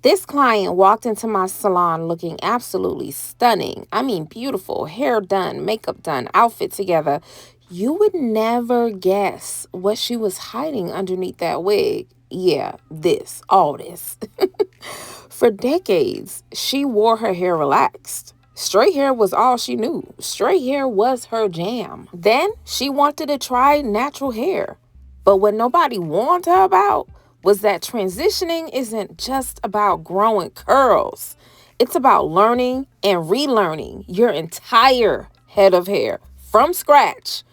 This client walked into my salon looking absolutely stunning. I mean, beautiful, hair done, makeup done, outfit together. You would never guess what she was hiding underneath that wig. Yeah, all this. For decades, she wore her hair relaxed. Straight hair was all she knew. Straight hair was her jam. Then she wanted to try natural hair. But what nobody warned her about was that transitioning isn't just about growing curls. It's about learning and relearning your entire head of hair from scratch.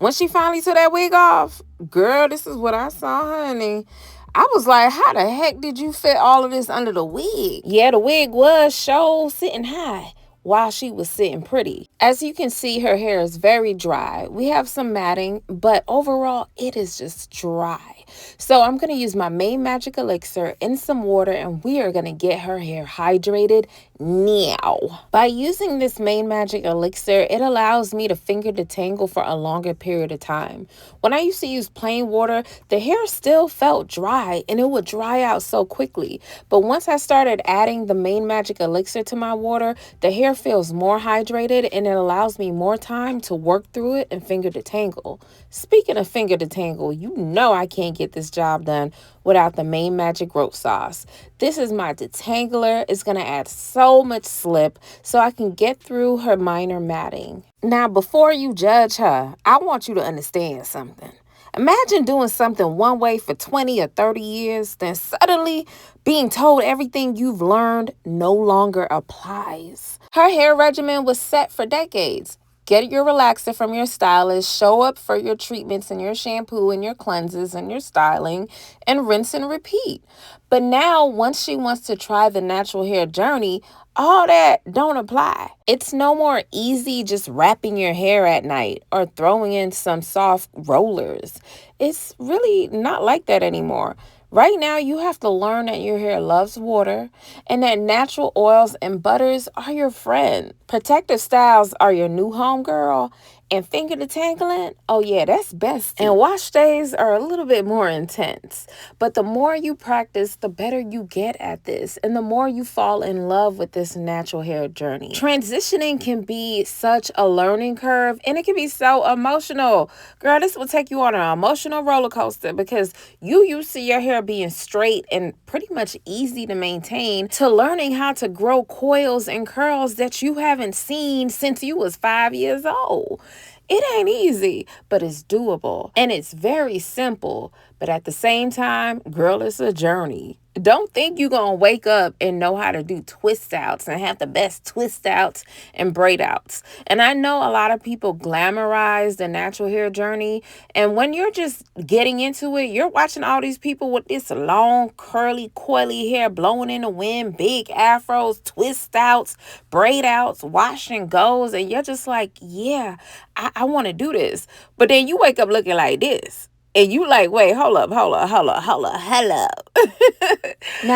When she finally took that wig off, girl, this is what I saw, honey. I was like, how the heck did you fit all of this under the wig? Yeah, the wig was sitting high while she was sitting pretty. As you can see, her hair is very dry. We have some matting, but overall, it is just dry. So I'm going to use my main magic elixir in some water, and we are going to get her hair hydrated now. By using this main magic elixir, it allows me to finger detangle for a longer period of time. When I used to use plain water, the hair still felt dry and it would dry out so quickly. But once I started adding the main magic elixir to my water, the hair feels more hydrated and it allows me more time to work through it and finger detangle. Speaking of finger detangle, you know I can't get this job done without the main magic rope sauce. This is my detangler. It's going to add so much slip so I can get through her minor matting. Now, before you judge her, I want you to understand something. Imagine doing something one way for 20 or 30 years, then suddenly being told everything you've learned no longer applies. Her hair regimen was set for decades. Get your relaxer from your stylist, show up for your treatments and your shampoo and your cleanses and your styling, and rinse and repeat. But now, once she wants to try the natural hair journey, all that don't apply. It's no more easy just wrapping your hair at night or throwing in some soft rollers. It's really not like that anymore. Right now, you have to learn that your hair loves water and that natural oils and butters are your friend. Protective styles are your new home, girl. And finger detangling, oh yeah, that's best. And wash days are a little bit more intense. But the more you practice, the better you get at this. And the more you fall in love with this natural hair journey. Transitioning can be such a learning curve and it can be so emotional. Girl, this will take you on an emotional roller coaster because you used to your hair being straight and pretty much easy to maintain to learning how to grow coils and curls that you haven't seen since you was 5 years old. It ain't easy, but it's doable. And it's very simple. But at the same time, girl, it's a journey. Don't think you're going to wake up and know how to do twist outs and have the best twist outs and braid outs. And I know a lot of people glamorize the natural hair journey. And when you're just getting into it, you're watching all these people with this long, curly, coily hair blowing in the wind, big afros, twist outs, braid outs, wash and goes. And you're just like, yeah, I want to do this. But then you wake up looking like this. And you like, wait, hold up. Now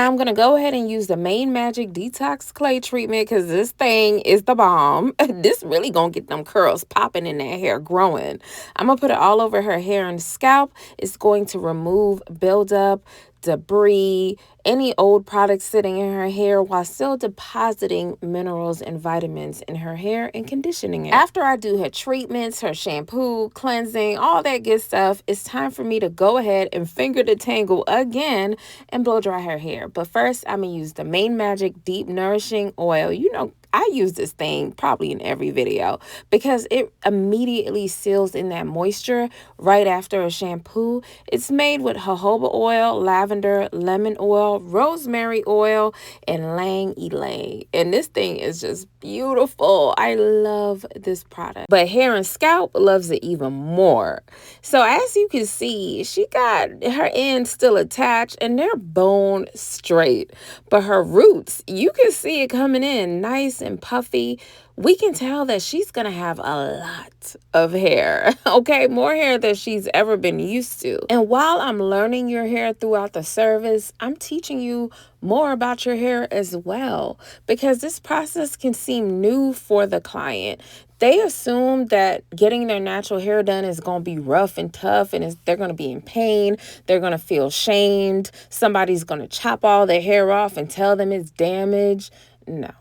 I'm going to go ahead and use the main magic detox clay treatment because this thing is the bomb. This really going to get them curls popping in that hair growing. I'm going to put it all over her hair and scalp. It's going to remove buildup, debris, any old products sitting in her hair while still depositing minerals and vitamins in her hair and conditioning it. After I do her treatments, her shampoo, cleansing, all that good stuff, it's time for me to go ahead and finger detangle again and blow dry her hair. But first, I'm going to use the Main Magic Deep Nourishing Oil. You know, I use this thing probably in every video because it immediately seals in that moisture right after a shampoo. It's made with jojoba oil, lavender, lemon oil, rosemary oil, and lang ylang. And this thing is just beautiful. I love this product. But hair and scalp loves it even more. So as you can see, she got her ends still attached and they're bone straight. But her roots, you can see it coming in nice and puffy. We can tell that she's going to have a lot of hair, okay? More hair than she's ever been used to. And while I'm learning your hair throughout the service, I'm teaching teaching you more about your hair as well, because this process can seem new for the client. They assume that getting their natural hair done is going to be rough and tough, and they're going to be in pain. They're going to feel shamed. Somebody's going to chop all their hair off and tell them it's damaged. No.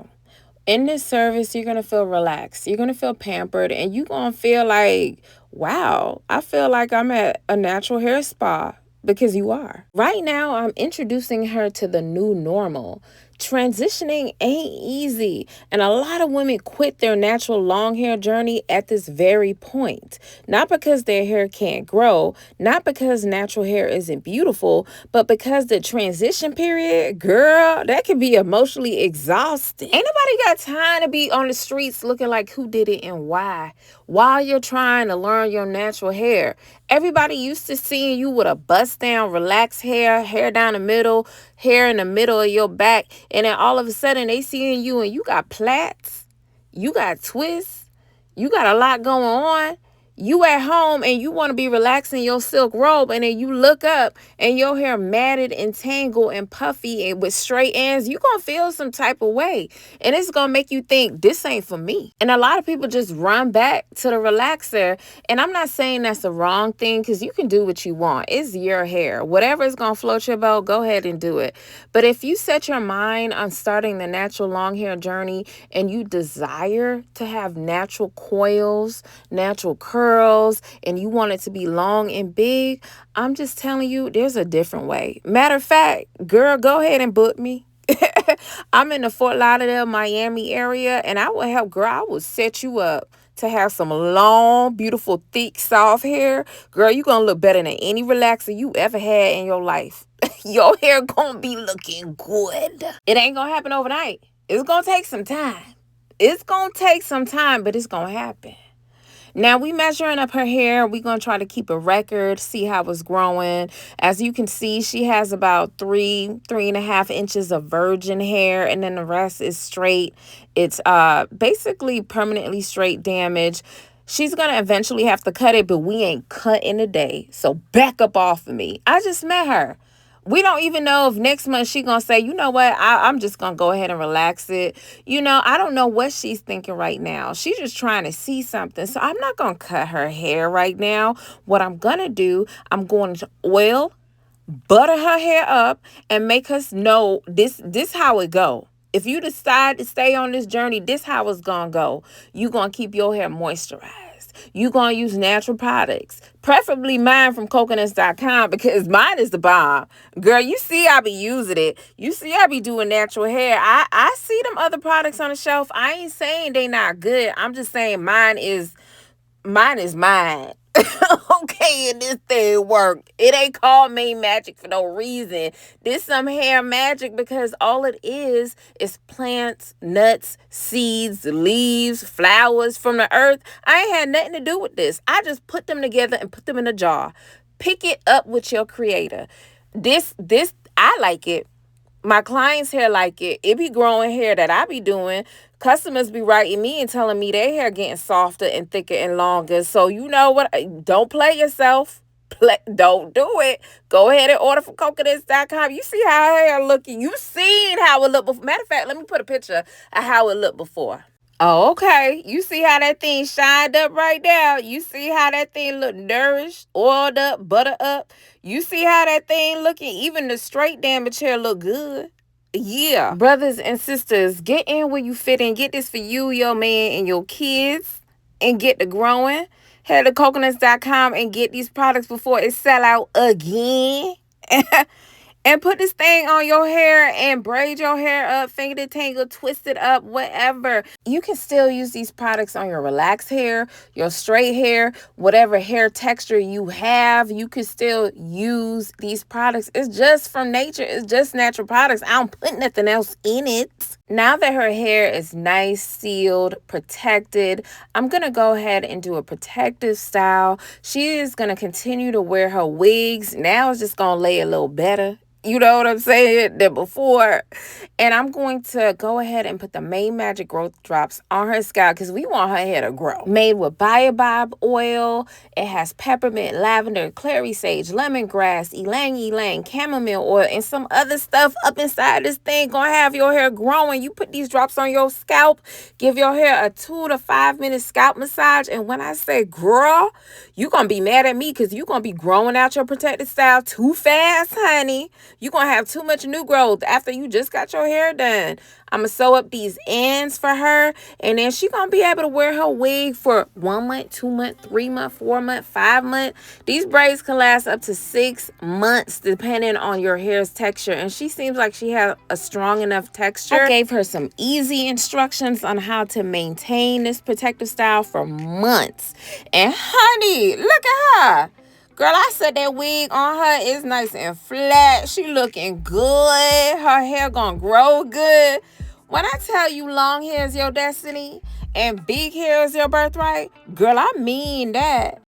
In this service, you're going to feel relaxed. You're going to feel pampered, and you're going to feel like, wow, I feel like I'm at a natural hair spa, because you are. Right now, I'm introducing her to the new normal. Transitioning ain't easy, and a lot of women quit their natural long hair journey at this very point. Not because their hair can't grow, not because natural hair isn't beautiful, but because the transition period, girl, that can be emotionally exhausting. Ain't nobody got time to be on the streets looking like who did it and why while you're trying to learn your natural hair. Everybody used to seeing you with a bust down, relaxed hair down the middle, hair in the middle of your back, and then all of a sudden they seeing you and you got plaits, you got twists, you got a lot going on. You at home and you want to be relaxing your silk robe, and then you look up and your hair matted and tangled and puffy and with straight ends. You gonna feel some type of way, and it's gonna make you think this ain't for me. And a lot of people just run back to the relaxer, and I'm not saying that's the wrong thing, because you can do what you want. It's your hair. Whatever is gonna float your boat, go ahead and do it. But if you set your mind on starting the natural long hair journey and you desire to have natural coils, natural curls, and you want it to be long and big, I'm just telling you, there's a different way. Matter of fact, girl, go ahead and book me. I'm in the Fort Lauderdale, Miami area, and I will help, girl. I will set you up to have some long, beautiful, thick, soft hair. Girl, you gonna look better than any relaxer you ever had in your life. Your hair gonna be looking good. It ain't gonna happen overnight. It's gonna take some time. It's gonna take some time, but it's gonna happen. Now we measuring up her hair. We're going to try to keep a record, see how it's growing. As you can see, she has about 3.5 inches of virgin hair, and then the rest is straight. It's basically permanently straight damage. She's going to eventually have to cut it, but we ain't cutting today. So back up off of me. I just met her. We don't even know if next month she gonna say, you know what, I'm just gonna go ahead and relax it. I don't know what she's thinking right now. She's just trying to see something. So I'm not gonna cut her hair right now. What I'm gonna do, I'm going to oil, butter her hair up, and make her know this how it go. If you decide to stay on this journey, this how it's gonna go. You gonna keep your hair moisturized. You gonna use natural products, preferably mine from Cocaknotz.com, because mine is the bomb. Girl, you see I be using it. You see I be doing natural hair. I see them other products on the shelf. I ain't saying they not good. I'm just saying mine is mine. Okay, and this thing work. It ain't called Main Magic for no reason. This some hair magic, because all it is plants, nuts, seeds, leaves, flowers from the earth. I ain't had nothing to do with this. I just put them together and put them in a jar. Pick it up with your creator. This I like it. My clients' hair like it. It be growing hair that I be doing. Customers be writing me and telling me their hair getting softer and thicker and longer. So you know what? Don't play yourself. Don't do it. Go ahead and order from Cocaknotz.com. You see how her hair looking. You seen how it looked before. Matter of fact, let me put a picture of how it looked before. Oh, okay. You see how that thing shined up right now? You see how that thing look nourished, oiled up, butter up? You see how that thing looking? Even the straight damage hair look good. Yeah. Brothers and sisters, get in where you fit in. Get this for you, your man, and your kids, and get the growing. Head to Cocaknotz.com and get these products before it sell out again. And put this thing on your hair and braid your hair up, finger detangle, twist it up, whatever. You can still use these products on your relaxed hair, your straight hair, whatever hair texture you have. You can still use these products. It's just from nature. It's just natural products. I don't put nothing else in it. Now that her hair is nice, sealed, protected, I'm going to go ahead and do a protective style. She is going to continue to wear her wigs. Now it's just going to lay a little better. You know what I'm saying? Than before. And I'm going to go ahead and put the Made Magic Growth Drops on her scalp because we want her hair to grow. Made with baobab oil. It has peppermint, lavender, clary sage, lemongrass, ylang ylang, chamomile oil, and some other stuff up inside this thing. Gonna have your hair growing. You put these drops on your scalp, give your hair a 2 to 5 minute scalp massage. And when I say girl, you gonna be mad at me because you gonna be growing out your protected style too fast, honey. You gonna have too much new growth after you just got your hair done. I'm gonna sew up these ends for her, and then she gonna be able to wear her wig for 1 month, 2 month, 3 month, 4 month, 5 month. These braids can last up to 6 months depending on your hair's texture, and she seems like she has a strong enough texture. I gave her some easy instructions on how to maintain this protective style for months, and honey, look at her. Girl, I said that wig on her is nice and flat. She looking good. Her hair gonna grow good. When I tell you long hair is your destiny and big hair is your birthright, girl, I mean that.